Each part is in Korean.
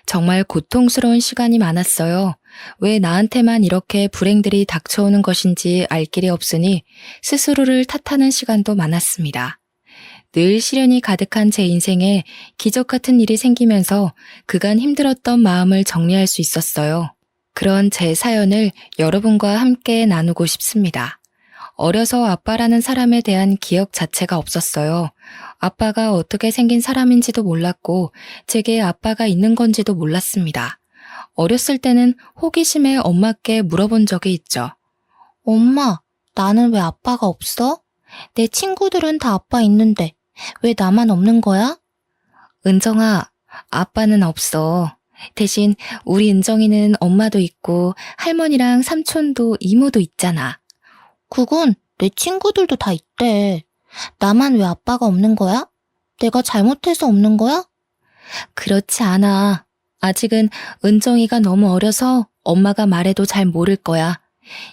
정말 고통스러운 시간이 많았어요. 왜 나한테만 이렇게 불행들이 닥쳐오는 것인지 알 길이 없으니 스스로를 탓하는 시간도 많았습니다. 늘 시련이 가득한 제 인생에 기적 같은 일이 생기면서 그간 힘들었던 마음을 정리할 수 있었어요. 그런 제 사연을 여러분과 함께 나누고 싶습니다. 어려서 아빠라는 사람에 대한 기억 자체가 없었어요. 아빠가 어떻게 생긴 사람인지도 몰랐고 제게 아빠가 있는 건지도 몰랐습니다. 어렸을 때는 호기심에 엄마께 물어본 적이 있죠. 엄마, 나는 왜 아빠가 없어? 내 친구들은 다 아빠 있는데 왜 나만 없는 거야? 은정아, 아빠는 없어. 대신 우리 은정이는 엄마도 있고 할머니랑 삼촌도 이모도 있잖아. 그건 내 친구들도 다 있대. 나만 왜 아빠가 없는 거야? 내가 잘못해서 없는 거야? 그렇지 않아. 아직은 은정이가 너무 어려서 엄마가 말해도 잘 모를 거야.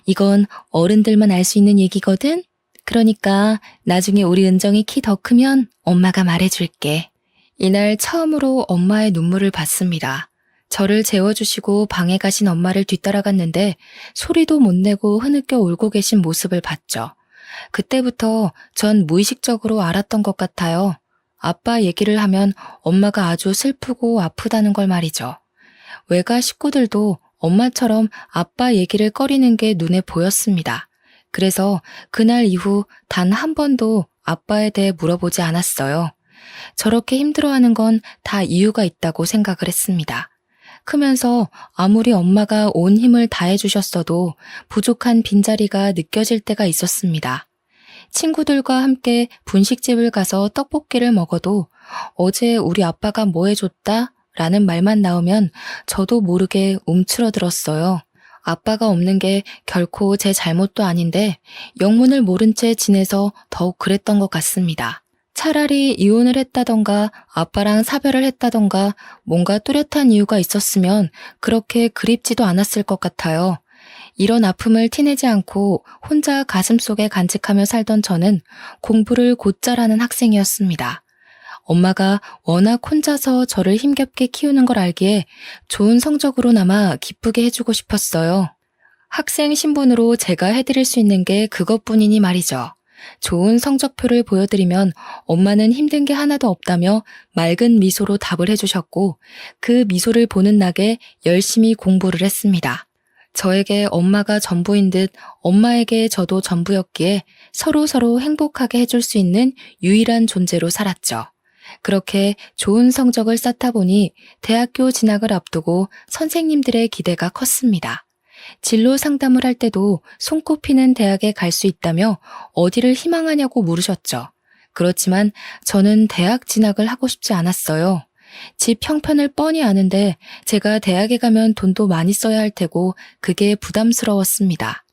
이건 어른들만 알 수 있는 얘기거든? 그러니까 나중에 우리 은정이 키 더 크면 엄마가 말해줄게. 이날 처음으로 엄마의 눈물을 봤습니다. 저를 재워주시고 방에 가신 엄마를 뒤따라갔는데 소리도 못 내고 흐느껴 울고 계신 모습을 봤죠. 그때부터 전 무의식적으로 알았던 것 같아요. 아빠 얘기를 하면 엄마가 아주 슬프고 아프다는 걸 말이죠. 외가 식구들도 엄마처럼 아빠 얘기를 꺼리는 게 눈에 보였습니다. 그래서 그날 이후 단 한 번도 아빠에 대해 물어보지 않았어요. 저렇게 힘들어하는 건 다 이유가 있다고 생각을 했습니다. 크면서 아무리 엄마가 온 힘을 다해주셨어도 부족한 빈자리가 느껴질 때가 있었습니다. 친구들과 함께 분식집을 가서 떡볶이를 먹어도 어제 우리 아빠가 뭐 해줬다? 라는 말만 나오면 저도 모르게 움츠러들었어요. 아빠가 없는 게 결코 제 잘못도 아닌데 영문을 모른 채 지내서 더욱 그랬던 것 같습니다. 차라리 이혼을 했다던가 아빠랑 사별을 했다던가 뭔가 뚜렷한 이유가 있었으면 그렇게 그립지도 않았을 것 같아요. 이런 아픔을 티내지 않고 혼자 가슴속에 간직하며 살던 저는 공부를 곧잘 하는 학생이었습니다. 엄마가 워낙 혼자서 저를 힘겹게 키우는 걸 알기에 좋은 성적으로나마 기쁘게 해주고 싶었어요. 학생 신분으로 제가 해드릴 수 있는 게 그것뿐이니 말이죠. 좋은 성적표를 보여드리면 엄마는 힘든 게 하나도 없다며 맑은 미소로 답을 해주셨고 그 미소를 보는 낙에 열심히 공부를 했습니다. 저에게 엄마가 전부인 듯 엄마에게 저도 전부였기에 서로 행복하게 해줄 수 있는 유일한 존재로 살았죠. 그렇게 좋은 성적을 쌓다 보니 대학교 진학을 앞두고 선생님들의 기대가 컸습니다. 진로 상담을 할 때도 손꼽히는 대학에 갈 수 있다며 어디를 희망하냐고 물으셨죠. 그렇지만 저는 대학 진학을 하고 싶지 않았어요. 집 형편을 뻔히 아는데 제가 대학에 가면 돈도 많이 써야 할 테고 그게 부담스러웠습니다.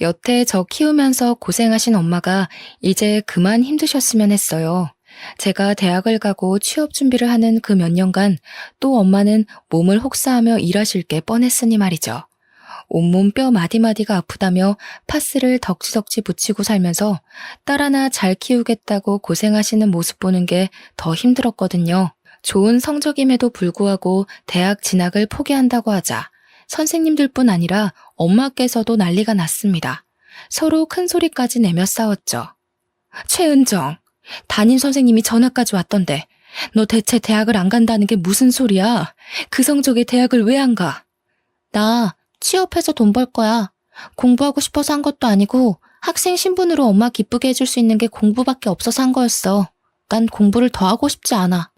여태 저 키우면서 고생하신 엄마가 이제 그만 힘드셨으면 했어요. 제가 대학을 가고 취업 준비를 하는 그 몇 년간 또 엄마는 몸을 혹사하며 일하실 게 뻔했으니 말이죠. 온몸 뼈 마디마디가 아프다며 파스를 덕지덕지 붙이고 살면서 딸 하나 잘 키우겠다고 고생하시는 모습 보는 게 더 힘들었거든요. 좋은 성적임에도 불구하고 대학 진학을 포기한다고 하자 선생님들뿐 아니라 엄마께서도 난리가 났습니다. 서로 큰 소리까지 내며 싸웠죠. 최은정, 담임 선생님이 전화까지 왔던데 너 대체 대학을 안 간다는 게 무슨 소리야? 그 성적에 대학을 왜 안 가? 나 취업해서 돈 벌 거야. 공부하고 싶어서 한 것도 아니고 학생 신분으로 엄마 기쁘게 해줄 수 있는 게 공부밖에 없어서 한 거였어. 난 공부를 더 하고 싶지 않아.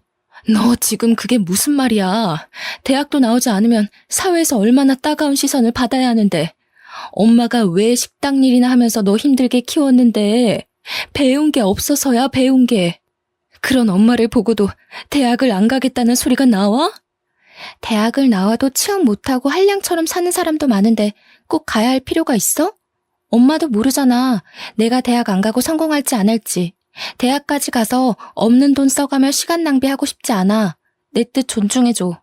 너 지금 그게 무슨 말이야? 대학도 나오지 않으면 사회에서 얼마나 따가운 시선을 받아야 하는데 엄마가 왜 식당 일이나 하면서 너 힘들게 키웠는데 배운 게 없어서야 배운 게. 그런 엄마를 보고도 대학을 안 가겠다는 소리가 나와? 대학을 나와도 취업 못하고 한량처럼 사는 사람도 많은데 꼭 가야 할 필요가 있어? 엄마도 모르잖아. 내가 대학 안 가고 성공할지 안 할지. 대학까지 가서 없는 돈 써가며 시간 낭비하고 싶지 않아. 내 뜻 존중해줘.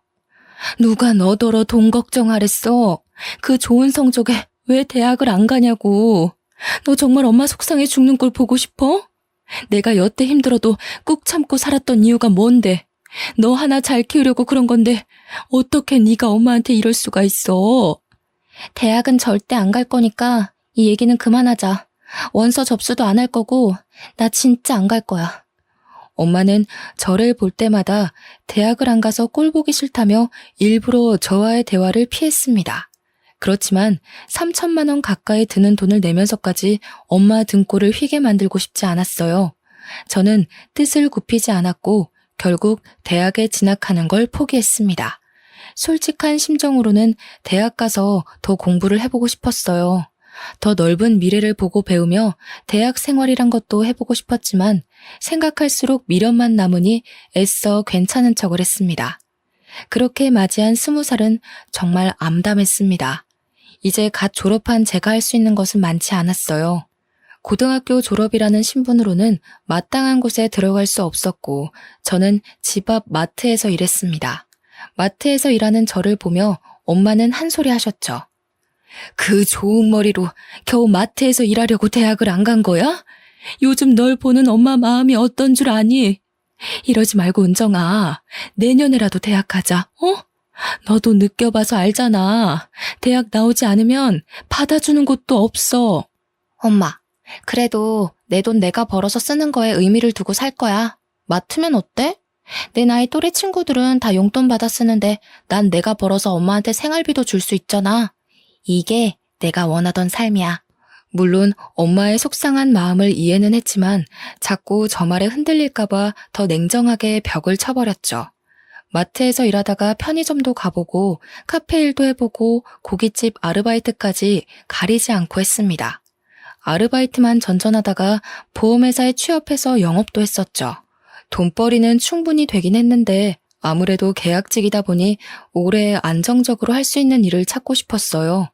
누가 너더러 돈 걱정하랬어? 그 좋은 성적에 왜 대학을 안 가냐고. 너 정말 엄마 속상해 죽는 걸 보고 싶어? 내가 여태 힘들어도 꾹 참고 살았던 이유가 뭔데? 너 하나 잘 키우려고 그런 건데 어떻게 네가 엄마한테 이럴 수가 있어? 대학은 절대 안 갈 거니까 이 얘기는 그만하자. 원서 접수도 안 할 거고 나 진짜 안 갈 거야. 엄마는 저를 볼 때마다 대학을 안 가서 꼴 보기 싫다며 일부러 저와의 대화를 피했습니다. 그렇지만 3천만 원 가까이 드는 돈을 내면서까지 엄마 등골을 휘게 만들고 싶지 않았어요. 저는 뜻을 굽히지 않았고 결국 대학에 진학하는 걸 포기했습니다. 솔직한 심정으로는 대학 가서 더 공부를 해보고 싶었어요. 더 넓은 미래를 보고 배우며 대학 생활이란 것도 해보고 싶었지만 생각할수록 미련만 남으니 애써 괜찮은 척을 했습니다. 그렇게 맞이한 20살은 정말 암담했습니다. 이제 갓 졸업한 제가 할 수 있는 것은 많지 않았어요. 고등학교 졸업이라는 신분으로는 마땅한 곳에 들어갈 수 없었고 저는 집 앞 마트에서 일했습니다. 마트에서 일하는 저를 보며 엄마는 한 소리 하셨죠. 그 좋은 머리로 겨우 마트에서 일하려고 대학을 안 간 거야? 요즘 널 보는 엄마 마음이 어떤 줄 아니? 이러지 말고 은정아, 내년에라도 대학 가자, 어? 너도 느껴봐서 알잖아. 대학 나오지 않으면 받아주는 곳도 없어. 엄마, 그래도 내 돈 내가 벌어서 쓰는 거에 의미를 두고 살 거야. 마트면 어때? 내 나이 또래 친구들은 다 용돈 받아 쓰는데 난 내가 벌어서 엄마한테 생활비도 줄 수 있잖아. 이게 내가 원하던 삶이야. 물론 엄마의 속상한 마음을 이해는 했지만 자꾸 저 말에 흔들릴까봐 더 냉정하게 벽을 쳐버렸죠. 마트에서 일하다가 편의점도 가보고 카페 일도 해보고 고깃집 아르바이트까지 가리지 않고 했습니다. 아르바이트만 전전하다가 보험회사에 취업해서 영업도 했었죠. 돈벌이는 충분히 되긴 했는데 아무래도 계약직이다 보니 오래 안정적으로 할 수 있는 일을 찾고 싶었어요.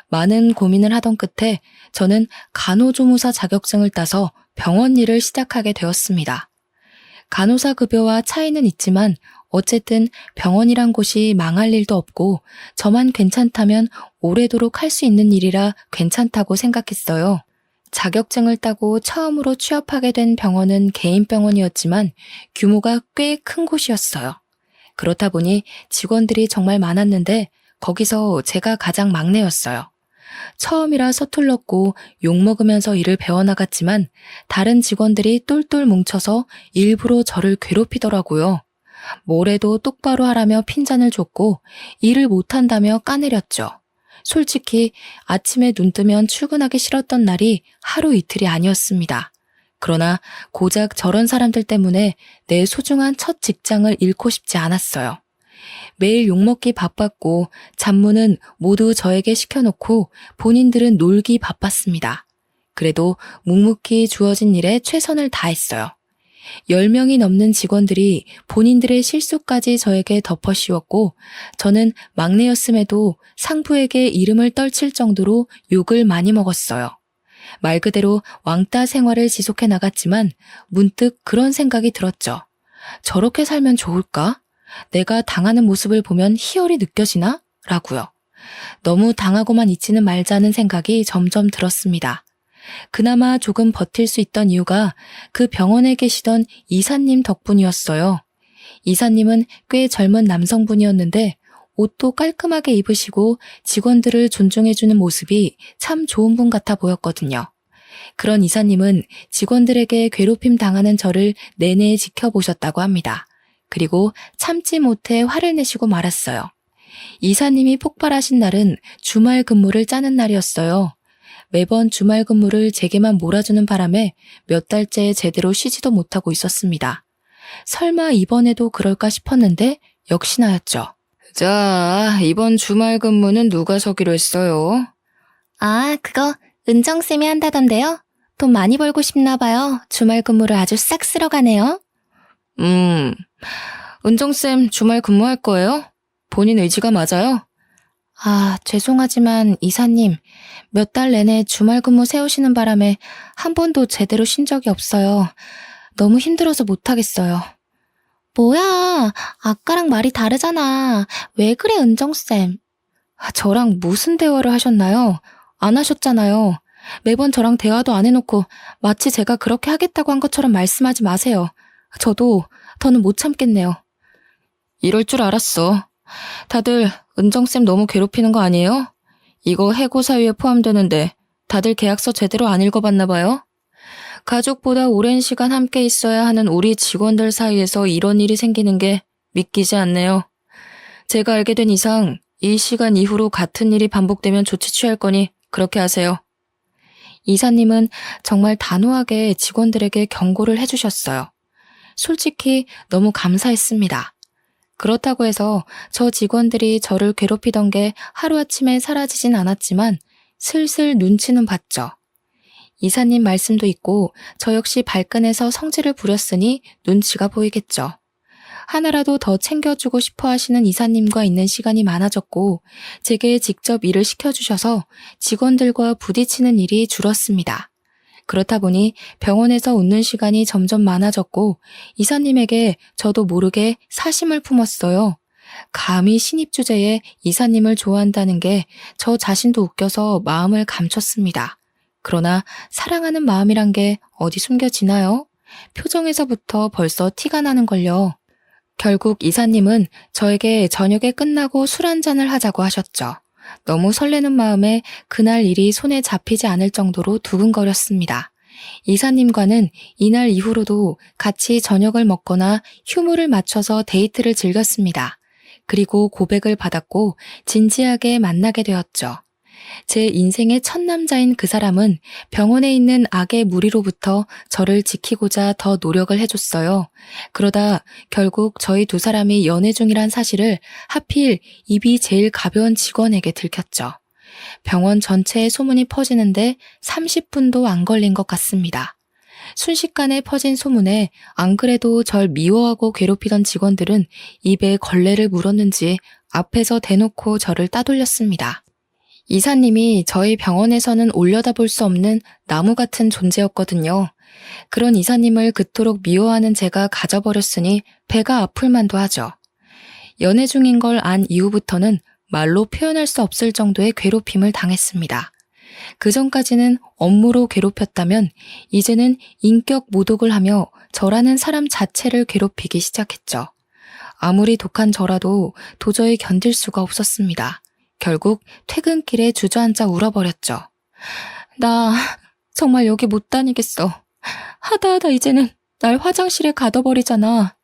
많은 고민을 하던 끝에 저는 간호조무사 자격증을 따서 병원 일을 시작하게 되었습니다. 간호사 급여와 차이는 있지만 어쨌든 병원이란 곳이 망할 일도 없고 저만 괜찮다면 오래도록 할 수 있는 일이라 괜찮다고 생각했어요. 자격증을 따고 처음으로 취업하게 된 병원은 개인 병원이었지만 규모가 꽤 큰 곳이었어요. 그렇다 보니 직원들이 정말 많았는데 거기서 제가 가장 막내였어요. 처음이라 서툴렀고 욕먹으면서 일을 배워나갔지만 다른 직원들이 똘똘 뭉쳐서 일부러 저를 괴롭히더라고요. 뭐래도 똑바로 하라며 핀잔을 줬고 일을 못한다며 까내렸죠. 솔직히 아침에 눈 뜨면 출근하기 싫었던 날이 하루 이틀이 아니었습니다. 그러나 고작 저런 사람들 때문에 내 소중한 첫 직장을 잃고 싶지 않았어요. 매일 욕먹기 바빴고 잡무는 모두 저에게 시켜놓고 본인들은 놀기 바빴습니다. 그래도 묵묵히 주어진 일에 최선을 다했어요. 10명이 넘는 직원들이 본인들의 실수까지 저에게 덮어씌웠고 저는 막내였음에도 상부에게 이름을 떨칠 정도로 욕을 많이 먹었어요. 말 그대로 왕따 생활을 지속해 나갔지만 문득 그런 생각이 들었죠. 저렇게 살면 좋을까? 내가 당하는 모습을 보면 희열이 느껴지나? 라고요. 너무 당하고만 있지는 말자는 생각이 점점 들었습니다. 그나마 조금 버틸 수 있던 이유가 그 병원에 계시던 이사님 덕분이었어요. 이사님은 꽤 젊은 남성분이었는데 옷도 깔끔하게 입으시고 직원들을 존중해주는 모습이 참 좋은 분 같아 보였거든요. 그런 이사님은 직원들에게 괴롭힘 당하는 저를 내내 지켜보셨다고 합니다. 그리고 참지 못해 화를 내시고 말았어요. 이사님이 폭발하신 날은 주말 근무를 짜는 날이었어요. 매번 주말 근무를 제게만 몰아주는 바람에 몇 달째 제대로 쉬지도 못하고 있었습니다. 설마 이번에도 그럴까 싶었는데 역시나였죠. 자, 이번 주말 근무는 누가 서기로 했어요? 아, 그거 은정쌤이 한다던데요? 돈 많이 벌고 싶나 봐요. 주말 근무를 아주 싹 쓸어 가네요. 은정쌤 주말 근무할 거예요? 본인 의지가 맞아요? 아, 죄송하지만 이사님, 몇 달 내내 주말 근무 세우시는 바람에 한 번도 제대로 쉰 적이 없어요. 너무 힘들어서 못하겠어요. 뭐야, 아까랑 말이 다르잖아. 왜 그래, 은정쌤? 저랑 무슨 대화를 하셨나요? 안 하셨잖아요. 매번 저랑 대화도 안 해놓고 마치 제가 그렇게 하겠다고 한 것처럼 말씀하지 마세요. 저도 더는 못 참겠네요. 이럴 줄 알았어. 다들 은정쌤 너무 괴롭히는 거 아니에요? 이거 해고 사유에 포함되는데 다들 계약서 제대로 안 읽어봤나 봐요? 가족보다 오랜 시간 함께 있어야 하는 우리 직원들 사이에서 이런 일이 생기는 게 믿기지 않네요. 제가 알게 된 이상 이 시간 이후로 같은 일이 반복되면 조치 취할 거니 그렇게 하세요. 이사님은 정말 단호하게 직원들에게 경고를 해주셨어요. 솔직히 너무 감사했습니다. 그렇다고 해서 저 직원들이 저를 괴롭히던 게 하루아침에 사라지진 않았지만 슬슬 눈치는 봤죠. 이사님 말씀도 있고 저 역시 발끈해서 성질을 부렸으니 눈치가 보이겠죠. 하나라도 더 챙겨주고 싶어 하시는 이사님과 있는 시간이 많아졌고 제게 직접 일을 시켜주셔서 직원들과 부딪히는 일이 줄었습니다. 그렇다 보니 병원에서 웃는 시간이 점점 많아졌고 이사님에게 저도 모르게 사심을 품었어요. 감히 신입 주제에 이사님을 좋아한다는 게 저 자신도 웃겨서 마음을 감췄습니다. 그러나 사랑하는 마음이란 게 어디 숨겨지나요? 표정에서부터 벌써 티가 나는걸요. 결국 이사님은 저에게 저녁에 끝나고 술 한잔을 하자고 하셨죠. 너무 설레는 마음에 그날 일이 손에 잡히지 않을 정도로 두근거렸습니다. 이사님과는 이날 이후로도 같이 저녁을 먹거나 휴무를 맞춰서 데이트를 즐겼습니다. 그리고 고백을 받았고 진지하게 만나게 되었죠. 제 인생의 첫 남자인 그 사람은 병원에 있는 악의 무리로부터 저를 지키고자 더 노력을 해줬어요. 그러다 결국 저희 두 사람이 연애 중이란 사실을 하필 입이 제일 가벼운 직원에게 들켰죠. 병원 전체에 소문이 퍼지는데 30분도 안 걸린 것 같습니다. 순식간에 퍼진 소문에 안 그래도 절 미워하고 괴롭히던 직원들은 입에 걸레를 물었는지 앞에서 대놓고 저를 따돌렸습니다. 이사님이 저희 병원에서는 올려다볼 수 없는 나무 같은 존재였거든요. 그런 이사님을 그토록 미워하는 제가 가져버렸으니 배가 아플 만도 하죠. 연애 중인 걸 안 이후부터는 말로 표현할 수 없을 정도의 괴롭힘을 당했습니다. 그 전까지는 업무로 괴롭혔다면 이제는 인격 모독을 하며 저라는 사람 자체를 괴롭히기 시작했죠. 아무리 독한 저라도 도저히 견딜 수가 없었습니다. 결국 퇴근길에 주저앉아 울어버렸죠. 나 정말 여기 못 다니겠어. 하다 이제는 날 화장실에 가둬버리잖아.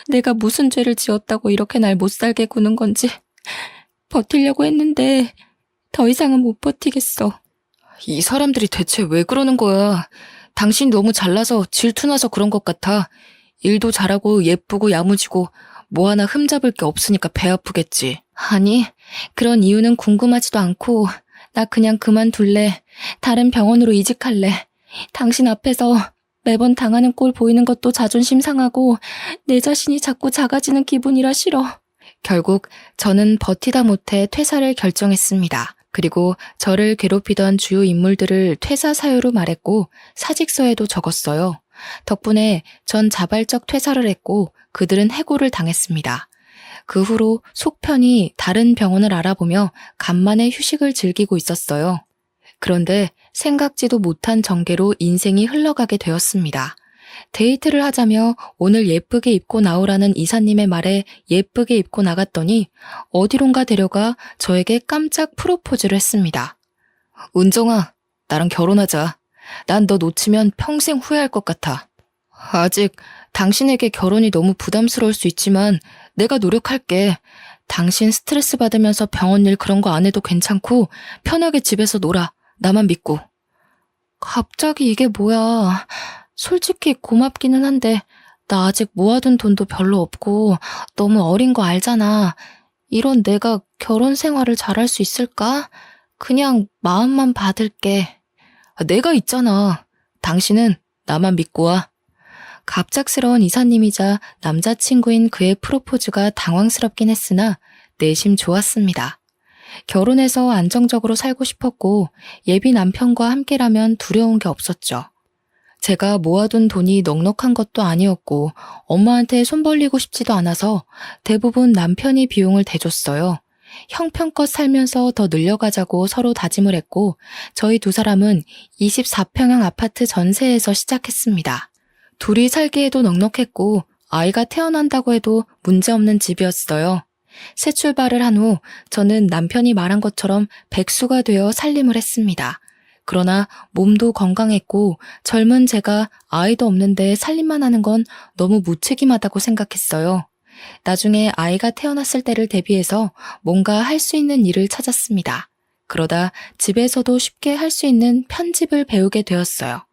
내가 무슨 죄를 지었다고 이렇게 날 못 살게 구는 건지. 버티려고 했는데 더 이상은 못 버티겠어. 이 사람들이 대체 왜 그러는 거야? 당신 너무 잘나서 질투나서 그런 것 같아. 일도 잘하고 예쁘고 야무지고 뭐 하나 흠잡을 게 없으니까 배 아프겠지. 아니, 그런 이유는 궁금하지도 않고 나 그냥 그만둘래. 다른 병원으로 이직할래. 당신 앞에서 매번 당하는 꼴 보이는 것도 자존심 상하고 내 자신이 자꾸 작아지는 기분이라 싫어. 결국 저는 버티다 못해 퇴사를 결정했습니다. 그리고 저를 괴롭히던 주요 인물들을 퇴사 사유로 말했고 사직서에도 적었어요. 덕분에 전 자발적 퇴사를 했고 그들은 해고를 당했습니다. 그 후로 속 편히 다른 병원을 알아보며 간만에 휴식을 즐기고 있었어요. 그런데 생각지도 못한 전개로 인생이 흘러가게 되었습니다. 데이트를 하자며 오늘 예쁘게 입고 나오라는 이사님의 말에 예쁘게 입고 나갔더니 어디론가 데려가 저에게 깜짝 프로포즈를 했습니다. 은정아, 나랑 결혼하자. 난 너 놓치면 평생 후회할 것 같아. 아직 당신에게 결혼이 너무 부담스러울 수 있지만 내가 노력할게. 당신 스트레스 받으면서 병원 일 그런 거 안 해도 괜찮고 편하게 집에서 놀아. 나만 믿고. 갑자기 이게 뭐야. 솔직히 고맙기는 한데 나 아직 모아둔 돈도 별로 없고 너무 어린 거 알잖아. 이런 내가 결혼 생활을 잘할 수 있을까? 그냥 마음만 받을게. 내가 있잖아. 당신은 나만 믿고 와. 갑작스러운 이사님이자 남자친구인 그의 프로포즈가 당황스럽긴 했으나 내심 좋았습니다. 결혼해서 안정적으로 살고 싶었고 예비 남편과 함께라면 두려운 게 없었죠. 제가 모아둔 돈이 넉넉한 것도 아니었고 엄마한테 손 벌리고 싶지도 않아서 대부분 남편이 비용을 대줬어요. 형편껏 살면서 더 늘려가자고 서로 다짐을 했고 저희 두 사람은 24평형 아파트 전세에서 시작했습니다. 둘이 살기에도 넉넉했고 아이가 태어난다고 해도 문제없는 집이었어요. 새 출발을 한 후 저는 남편이 말한 것처럼 백수가 되어 살림을 했습니다. 그러나 몸도 건강했고 젊은 제가 아이도 없는데 살림만 하는 건 너무 무책임하다고 생각했어요. 나중에 아이가 태어났을 때를 대비해서 뭔가 할 수 있는 일을 찾았습니다. 그러다 집에서도 쉽게 할 수 있는 편집을 배우게 되었어요.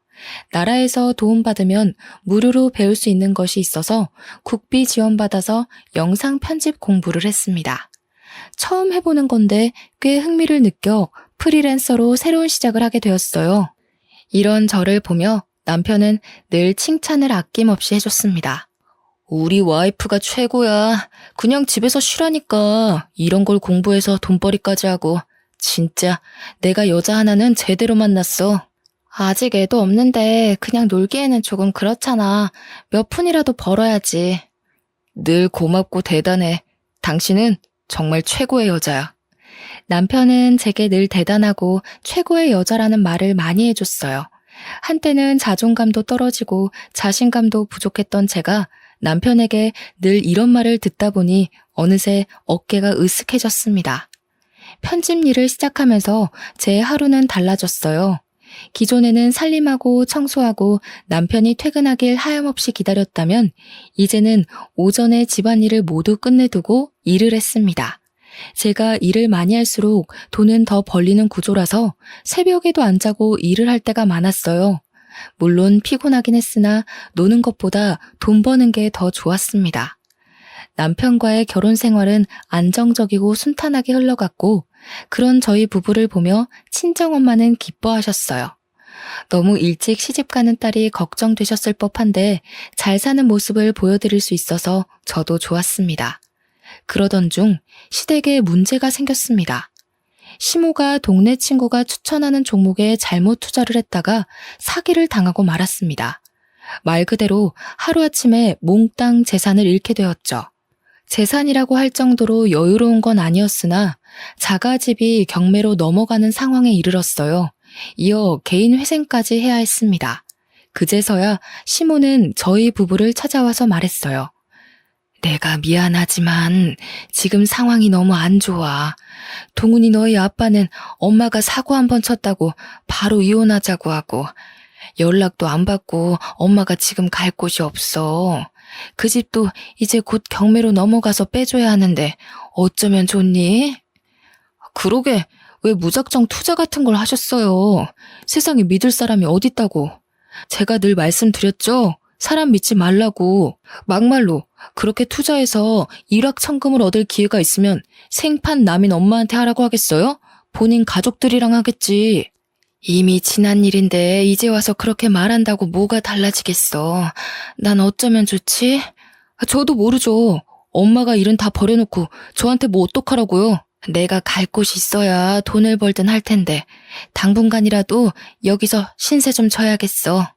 나라에서 도움받으면 무료로 배울 수 있는 것이 있어서 국비 지원받아서 영상 편집 공부를 했습니다. 처음 해보는 건데 꽤 흥미를 느껴 프리랜서로 새로운 시작을 하게 되었어요. 이런 저를 보며 남편은 늘 칭찬을 아낌없이 해줬습니다. 우리 와이프가 최고야. 그냥 집에서 쉬라니까. 이런 걸 공부해서 돈벌이까지 하고. 진짜 내가 여자 하나는 제대로 만났어. 아직 애도 없는데 그냥 놀기에는 조금 그렇잖아. 몇 푼이라도 벌어야지. 늘 고맙고 대단해. 당신은 정말 최고의 여자야. 남편은 제게 늘 대단하고 최고의 여자라는 말을 많이 해줬어요. 한때는 자존감도 떨어지고 자신감도 부족했던 제가 남편에게 늘 이런 말을 듣다 보니 어느새 어깨가 으쓱해졌습니다. 편집 일을 시작하면서 제 하루는 달라졌어요. 기존에는 살림하고 청소하고 남편이 퇴근하길 하염없이 기다렸다면 이제는 오전에 집안일을 모두 끝내두고 일을 했습니다. 제가 일을 많이 할수록 돈은 더 벌리는 구조라서 새벽에도 안 자고 일을 할 때가 많았어요. 물론 피곤하긴 했으나 노는 것보다 돈 버는 게 더 좋았습니다. 남편과의 결혼 생활은 안정적이고 순탄하게 흘러갔고 그런 저희 부부를 보며 친정엄마는 기뻐하셨어요. 너무 일찍 시집가는 딸이 걱정되셨을 법한데 잘 사는 모습을 보여드릴 수 있어서 저도 좋았습니다. 그러던 중 시댁에 문제가 생겼습니다. 시모가 동네 친구가 추천하는 종목에 잘못 투자를 했다가 사기를 당하고 말았습니다. 말 그대로 하루아침에 몽땅 재산을 잃게 되었죠. 재산이라고 할 정도로 여유로운 건 아니었으나 자가집이 경매로 넘어가는 상황에 이르렀어요. 이어 개인 회생까지 해야 했습니다. 그제서야 시모는 저희 부부를 찾아와서 말했어요. 내가 미안하지만 지금 상황이 너무 안 좋아. 동훈이 너희 아빠는 엄마가 사고 한 번 쳤다고 바로 이혼하자고 하고 연락도 안 받고 엄마가 지금 갈 곳이 없어. 그 집도 이제 곧 경매로 넘어가서 빼줘야 하는데 어쩌면 좋니? 그러게 왜 무작정 투자 같은 걸 하셨어요? 세상에 믿을 사람이 어딨다고. 제가 늘 말씀드렸죠? 사람 믿지 말라고. 막말로 그렇게 투자해서 일확천금을 얻을 기회가 있으면 생판 남인 엄마한테 하라고 하겠어요? 본인 가족들이랑 하겠지. 이미 지난 일인데 이제 와서 그렇게 말한다고 뭐가 달라지겠어. 난 어쩌면 좋지? 저도 모르죠. 엄마가 일은 다 버려놓고 저한테 뭐 어떡하라고요. 내가 갈 곳이 있어야 돈을 벌든 할 텐데 당분간이라도 여기서 신세 좀 져야겠어.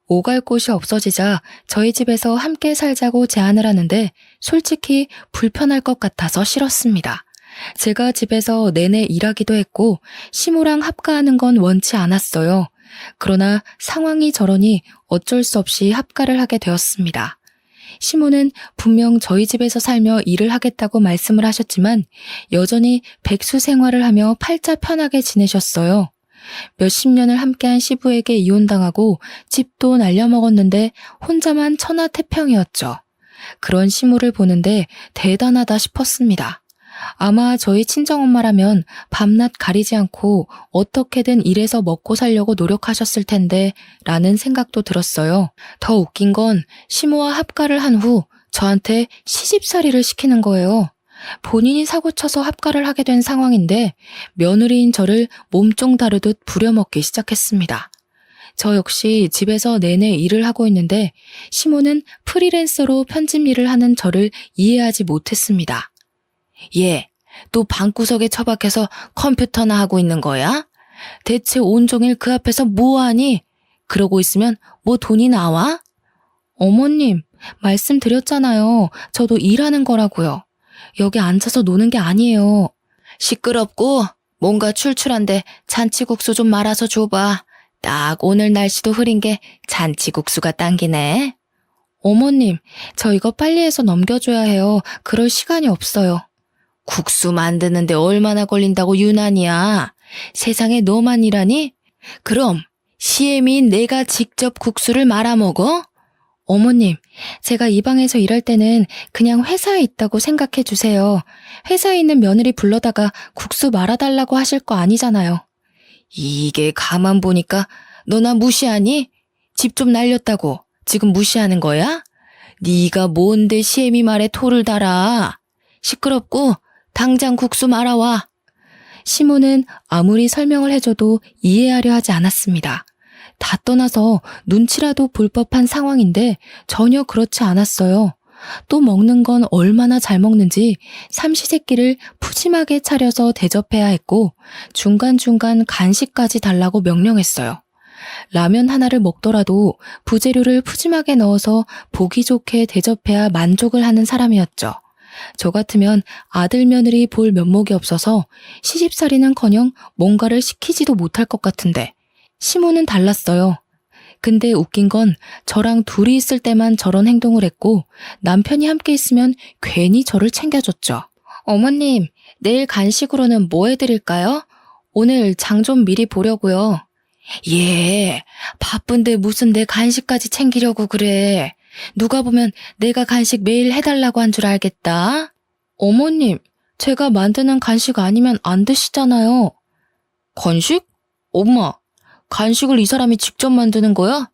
오갈 곳이 없어지자 저희 집에서 함께 살자고 제안을 하는데 솔직히 불편할 것 같아서 싫었습니다. 제가 집에서 내내 일하기도 했고 시모랑 합가하는 건 원치 않았어요. 그러나 상황이 저러니 어쩔 수 없이 합가를 하게 되었습니다. 시모는 분명 저희 집에서 살며 일을 하겠다고 말씀을 하셨지만 여전히 백수 생활을 하며 팔자 편하게 지내셨어요. 몇십 년을 함께한 시부에게 이혼당하고 집도 날려먹었는데 혼자만 천하태평이었죠. 그런 시모를 보는데 대단하다 싶었습니다. 아마 저희 친정엄마라면 밤낮 가리지 않고 어떻게든 일해서 먹고 살려고 노력하셨을 텐데 라는 생각도 들었어요. 더 웃긴 건 시모와 합가를 한 후 저한테 시집살이를 시키는 거예요. 본인이 사고쳐서 합가를 하게 된 상황인데 며느리인 저를 몸종 다루듯 부려먹기 시작했습니다. 저 역시 집에서 내내 일을 하고 있는데 시모는 프리랜서로 편집 일을 하는 저를 이해하지 못했습니다. 얘, 또 방구석에 처박혀서 컴퓨터나 하고 있는 거야? 대체 온종일 그 앞에서 뭐하니? 그러고 있으면 뭐 돈이 나와? 어머님, 말씀드렸잖아요. 저도 일하는 거라고요. 여기 앉아서 노는 게 아니에요. 시끄럽고 뭔가 출출한데 잔치국수 좀 말아서 줘봐. 딱 오늘 날씨도 흐린 게 잔치국수가 당기네. 어머님, 저 이거 빨리 해서 넘겨줘야 해요. 그럴 시간이 없어요. 국수 만드는데 얼마나 걸린다고 유난이야. 세상에 너만 일하니? 그럼 시애미인 내가 직접 국수를 말아 먹어? 어머님, 제가 이 방에서 일할 때는 그냥 회사에 있다고 생각해 주세요. 회사에 있는 며느리 불러다가 국수 말아달라고 하실 거 아니잖아요. 이게 가만 보니까 너 나 무시하니? 집 좀 날렸다고 지금 무시하는 거야? 네가 뭔데 시애미 말에 토를 달아. 시끄럽고 당장 국수 말아와. 시모는 아무리 설명을 해줘도 이해하려 하지 않았습니다. 다 떠나서 눈치라도 볼 법한 상황인데 전혀 그렇지 않았어요. 또 먹는 건 얼마나 잘 먹는지 삼시세끼를 푸짐하게 차려서 대접해야 했고 중간중간 간식까지 달라고 명령했어요. 라면 하나를 먹더라도 부재료를 푸짐하게 넣어서 보기 좋게 대접해야 만족을 하는 사람이었죠. 저 같으면 아들 며느리 볼 면목이 없어서 시집살이는커녕 뭔가를 시키지도 못할 것 같은데 시모는 달랐어요. 근데 웃긴 건 저랑 둘이 있을 때만 저런 행동을 했고 남편이 함께 있으면 괜히 저를 챙겨줬죠. 어머님, 내일 간식으로는 뭐 해드릴까요? 오늘 장 좀 미리 보려고요. 예, 바쁜데 무슨 내 간식까지 챙기려고 그래. 누가 보면 내가 간식 매일 해달라고 한 줄 알겠다. 어머님, 제가 만드는 간식 아니면 안 드시잖아요. 간식? 엄마, 간식을 이 사람이 직접 만드는 거야?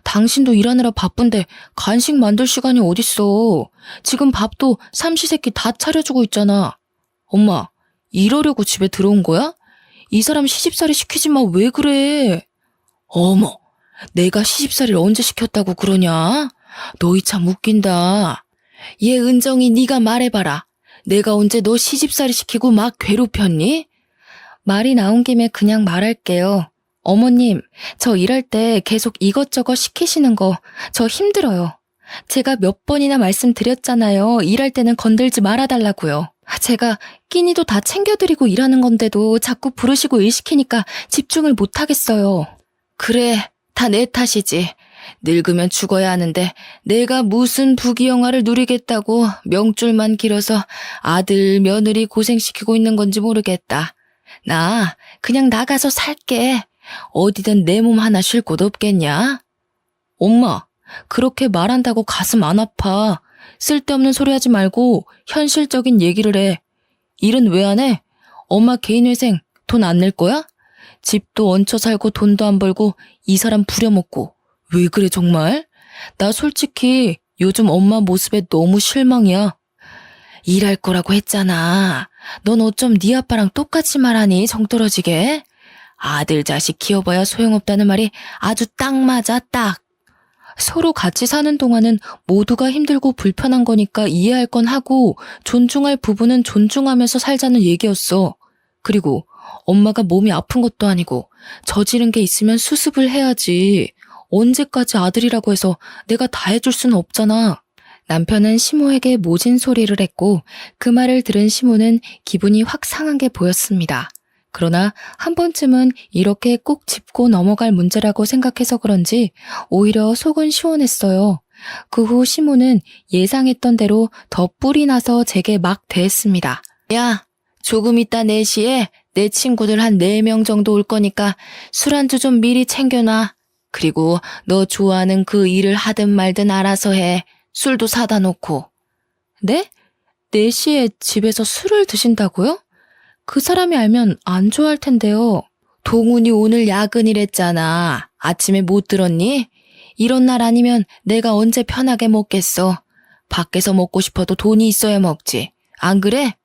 당신도 일하느라 바쁜데 간식 만들 시간이 어딨어. 지금 밥도 삼시세끼 다 차려주고 있잖아. 엄마, 이러려고 집에 들어온 거야? 이 사람 시집살이 시키지 마, 왜 그래? 어머, 내가 시집살이를 언제 시켰다고 그러냐? 너희 참 웃긴다. 얘 은정이 네가 말해봐라. 내가 언제 너 시집살이 시키고 막 괴롭혔니? 말이 나온 김에 그냥 말할게요. 어머님, 저 일할 때 계속 이것저것 시키시는 거 저 힘들어요. 제가 몇 번이나 말씀드렸잖아요. 일할 때는 건들지 말아달라고요. 제가 끼니도 다 챙겨드리고 일하는 건데도 자꾸 부르시고 일 시키니까 집중을 못하겠어요. 그래, 다 내 탓이지. 늙으면 죽어야 하는데 내가 무슨 부귀영화를 누리겠다고 명줄만 길어서 아들, 며느리 고생시키고 있는 건지 모르겠다. 나 그냥 나가서 살게. 어디든 내 몸 하나 쉴 곳 없겠냐? 엄마, 그렇게 말한다고 가슴 안 아파. 쓸데없는 소리 하지 말고 현실적인 얘기를 해. 일은 왜 안 해? 엄마 개인회생 돈 안 낼 거야? 집도 얹혀 살고 돈도 안 벌고 이 사람 부려먹고. 왜 그래 정말? 나 솔직히 요즘 엄마 모습에 너무 실망이야. 일할 거라고 했잖아. 넌 어쩜 네 아빠랑 똑같이 말하니 정떨어지게? 아들 자식 키워봐야 소용없다는 말이 아주 딱 맞아 딱. 서로 같이 사는 동안은 모두가 힘들고 불편한 거니까 이해할 건 하고 존중할 부분은 존중하면서 살자는 얘기였어. 그리고 엄마가 몸이 아픈 것도 아니고 저지른 게 있으면 수습을 해야지. 언제까지 아들이라고 해서 내가 다 해줄 수는 없잖아. 남편은 시모에게 모진 소리를 했고 그 말을 들은 시모는 기분이 확 상한 게 보였습니다. 그러나 한 번쯤은 이렇게 꼭 짚고 넘어갈 문제라고 생각해서 그런지 오히려 속은 시원했어요. 그 후 시모는 예상했던 대로 더 뿔이 나서 제게 막 대했습니다. 야, 조금 이따 4시에 내 친구들 한 4명 정도 올 거니까 술 안주 좀 미리 챙겨놔. 그리고 너 좋아하는 그 일을 하든 말든 알아서 해. 술도 사다 놓고. 네? 4시에 집에서 술을 드신다고요? 그 사람이 알면 안 좋아할 텐데요. 동훈이 오늘 야근이랬잖아. 아침에 못 들었니? 이런 날 아니면 내가 언제 편하게 먹겠어. 밖에서 먹고 싶어도 돈이 있어야 먹지. 안 그래?